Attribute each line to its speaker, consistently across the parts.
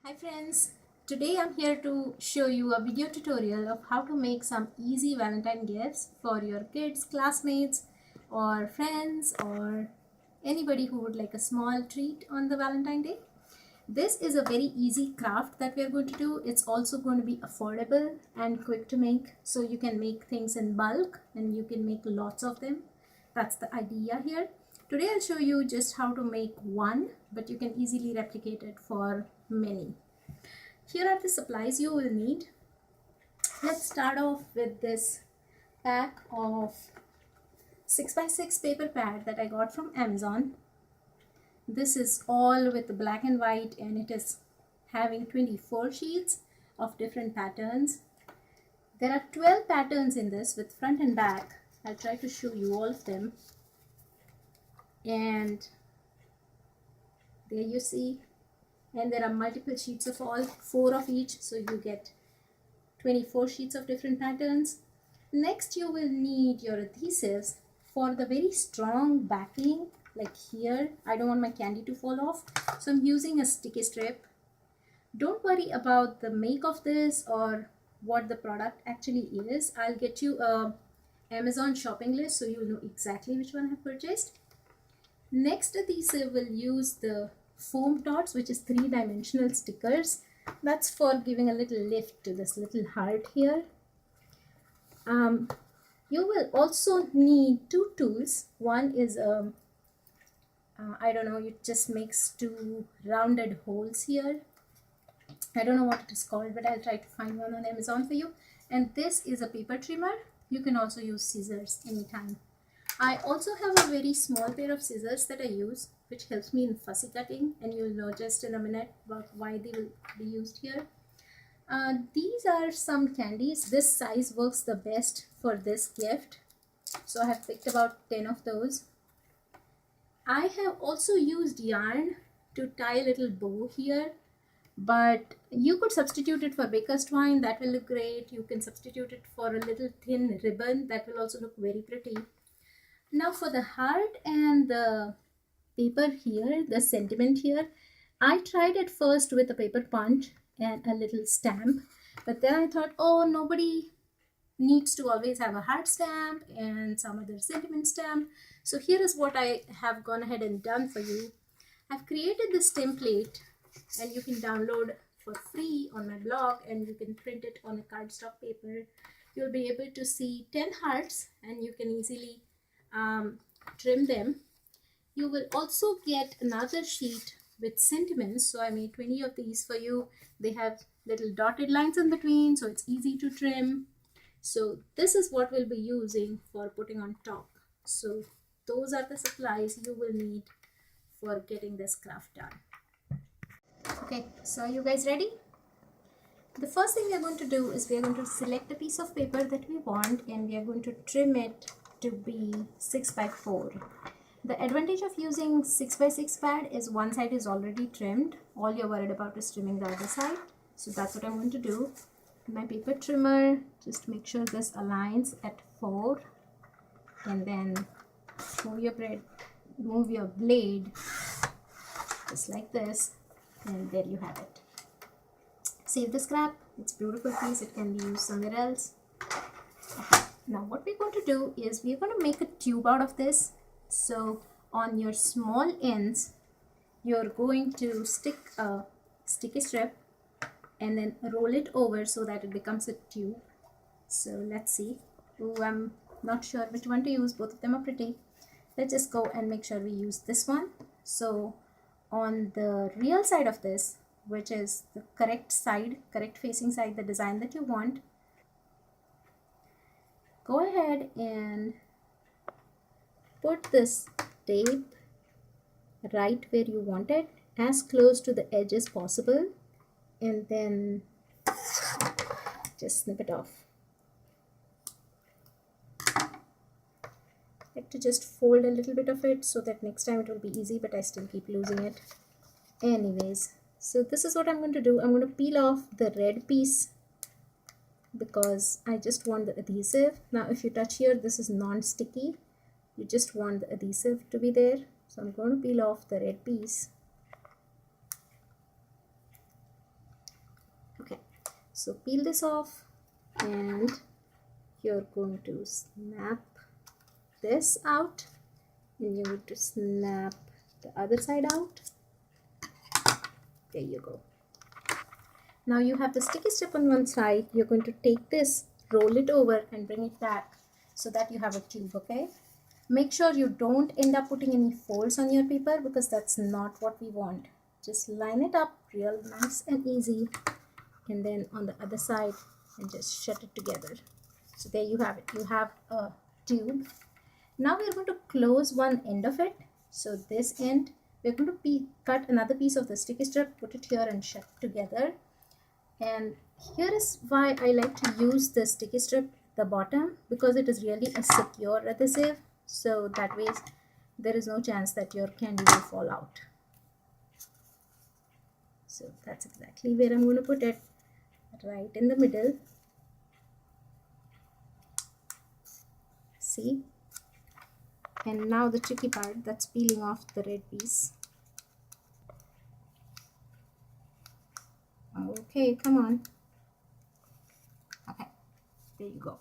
Speaker 1: Hi friends, today I'm here to show you a video tutorial of how to make some easy Valentine gifts for your kids, classmates or friends or anybody who would like a small treat on the Valentine Day. This is a very easy craft that we are going to do. It's also going to be affordable and quick to make, so you can make things in bulk and you can make lots of them. That's the idea here. Today I'll show you just how to make one, but you can easily replicate it for many. Here are the supplies you will need. Let's start off with this pack of 6x6 paper pad that I got from Amazon. This is all with black and white and it is having 24 sheets of different patterns. There are 12 patterns in this with front and back. I'll try to show you all of them. And there you see, and there are multiple sheets of all, 4 of each, so you get 24 sheets of different patterns. Next you will need your adhesives for the very strong backing, like here. I don't want my candy to fall off, so I'm using a sticky strip. Don't worry about the make of this or what the product actually is. I'll get you a Amazon shopping list so you'll know exactly which one I have purchased. Next adhesive will use the foam dots, which is 3-dimensional stickers. That's for giving a little lift to this little heart here. You will also need 2 tools. One is I don't know, it just makes 2 rounded holes here. I don't know what it is called, but I'll try to find one on Amazon for you. And this is a paper trimmer. You can also use scissors anytime. I also have a very small pair of scissors that I use, which helps me in fussy cutting, and you'll know just in a minute about why they will be used here. These are some candies. This size works the best for this gift, so I have picked about 10 of those. I have also used yarn to tie a little bow here, but you could substitute it for baker's twine. That will look great. You can substitute it for a little thin ribbon. That will also look very pretty. Now for the heart and the paper here, the sentiment here, I tried it first with a paper punch and a little stamp, but then I thought, oh, nobody needs to always have a heart stamp and some other sentiment stamp. So here is what I have gone ahead and done for you. I've created this template and you can download for free on my blog, and you can print it on a cardstock paper. You'll be able to see 10 hearts and you can easily trim them. You will also get another sheet with sentiments, so I made 20 of these for you. They have little dotted lines in between, so it's easy to trim. So this is what we'll be using for putting on top. So those are the supplies you will need for getting this craft done. Okay, so are you guys ready? The first thing we are going to do is we are going to select a piece of paper that we want, and we are going to trim it to be 6x4. The advantage of using 6x6 pad is one side is already trimmed. All you're worried about is trimming the other side. So that's what I'm going to do. My paper trimmer, just make sure this aligns at 4, and then move your blade just like this, and there you have it. Save the scrap. It's a beautiful piece. It can be used somewhere else. Okay. Now what we're going to do is we're going to make a tube out of this. So on your small ends, you're going to stick a sticky strip and then roll it over so that it becomes a tube. So let's see. Oh, I'm not sure which one to use. Both of them are pretty. Let's just go and make sure we use this one. So on the real side of this, which is the correct facing side, the design that you want, go ahead and put this tape right where you want it, as close to the edge as possible, and then just snip it off. I like to just fold a little bit of it so that next time it will be easy, but I still keep losing it. Anyways, so this is what I'm going to do. I'm going to peel off the red piece because I just want the adhesive. Now if you touch here, this is non-sticky. You just want the adhesive to be there. So I'm going to peel off the red piece. So peel this off, and you're going to snap this out, and you're going to snap the other side out. There you go. Now you have the sticky strip on one side. You're going to take this, roll it over, and bring it back so that you have a tube, okay? Make sure you don't end up putting any folds on your paper, because that's not what we want. Just line it up real nice and easy, and then on the other side, and just shut it together. So there you have it. You have a tube. Now we're going to close one end of it. So this end, we're going to cut another piece of the sticky strip, put it here, and shut it together. And here is why I like to use the sticky strip at the bottom, because it is really a secure adhesive. So that way there is no chance that your candy will fall out. So that's exactly where I'm going to put it, right in the middle. See? And now the tricky part, that's peeling off the red piece. Okay, come on. Okay, there you go.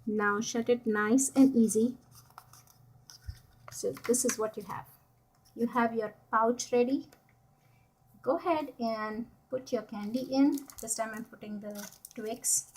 Speaker 1: Now shut it nice and easy. So this is what you have. You have your pouch ready. Go ahead and put your candy in. This time I'm putting the Twix.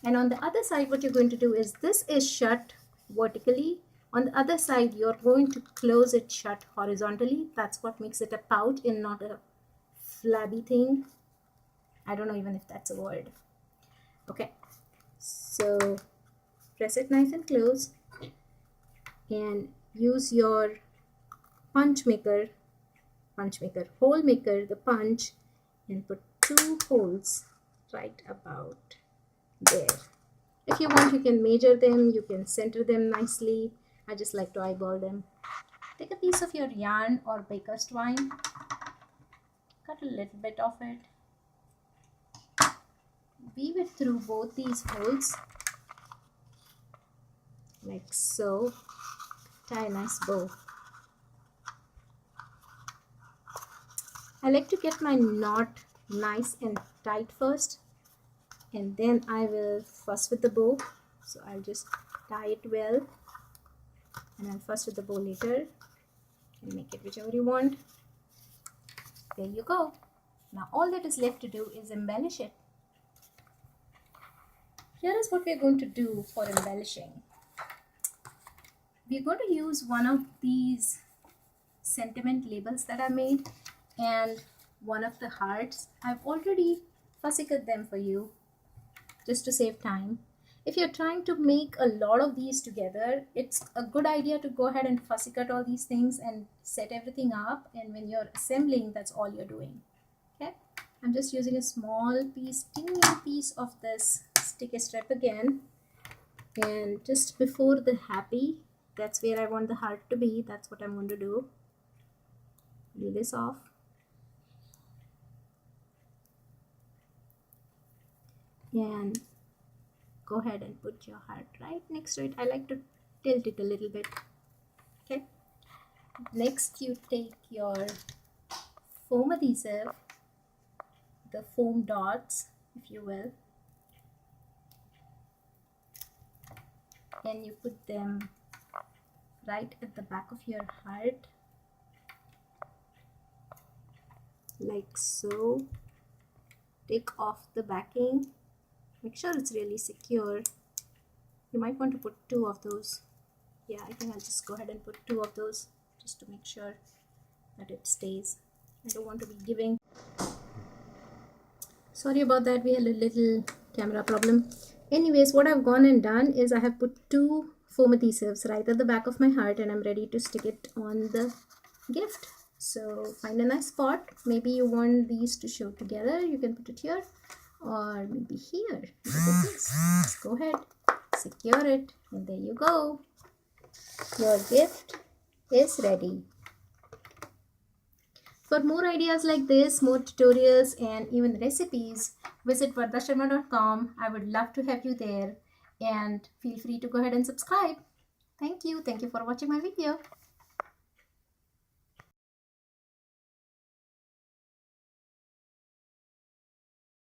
Speaker 1: And on the other side, what you're going to do is, this is shut vertically. On the other side, you're going to close it shut horizontally. That's what makes it a pouch and not a flabby thing. I don't know even if that's a word. Okay, so press it nice and close, and use your hole maker, the punch, and put 2 holes right about there. If you want, you can measure them, you can center them nicely. I just like to eyeball them. Take a piece of your yarn or baker's twine, cut a little bit of it, weave it through both these holes like so. Tie a nice bow. I like to get my knot nice and tight first, and then I will fuss with the bow. So I'll just tie it well, and I'll fuss with the bow later and make it whichever you want. There you go. Now all that is left to do is embellish it. Here is what we're going to do for embellishing. We're going to use one of these sentiment labels that I made, and one of the hearts. I've already fussy cut them for you just to save time. If you're trying to make a lot of these together, it's a good idea to go ahead and fussy cut all these things and set everything up, and when you're assembling, that's all you're doing. Okay, I'm just using a small piece, teeny piece of this sticky strip again, and just before the happy, that's where I want the heart to be. That's what I'm going to do. Peel this off. And go ahead and put your heart right next to it. I like to tilt it a little bit. Okay. Next, you take your foam adhesive, the foam dots, if you will, and you put them right at the back of your heart, like so. Take off the backing. Make sure it's really secure. You might want to put 2 of those. Yeah, I think I'll just go ahead and put 2 of those just to make sure that it stays. I don't want to be giving. Sorry about that, we had a little camera problem. Anyways, what I've gone and done is I have put 2 foam adhesives right at the back of my heart, and I'm ready to stick it on the gift. So find a nice spot. Maybe you want these to show together. You can put it here, or maybe here. Look at this. Just go ahead, secure it, and there you go. Your gift is ready. For more ideas like this, more tutorials, and even recipes, visit vardasharma.com. I would love to have you there, and feel free to go ahead and subscribe. Thank you. Thank you for watching my video.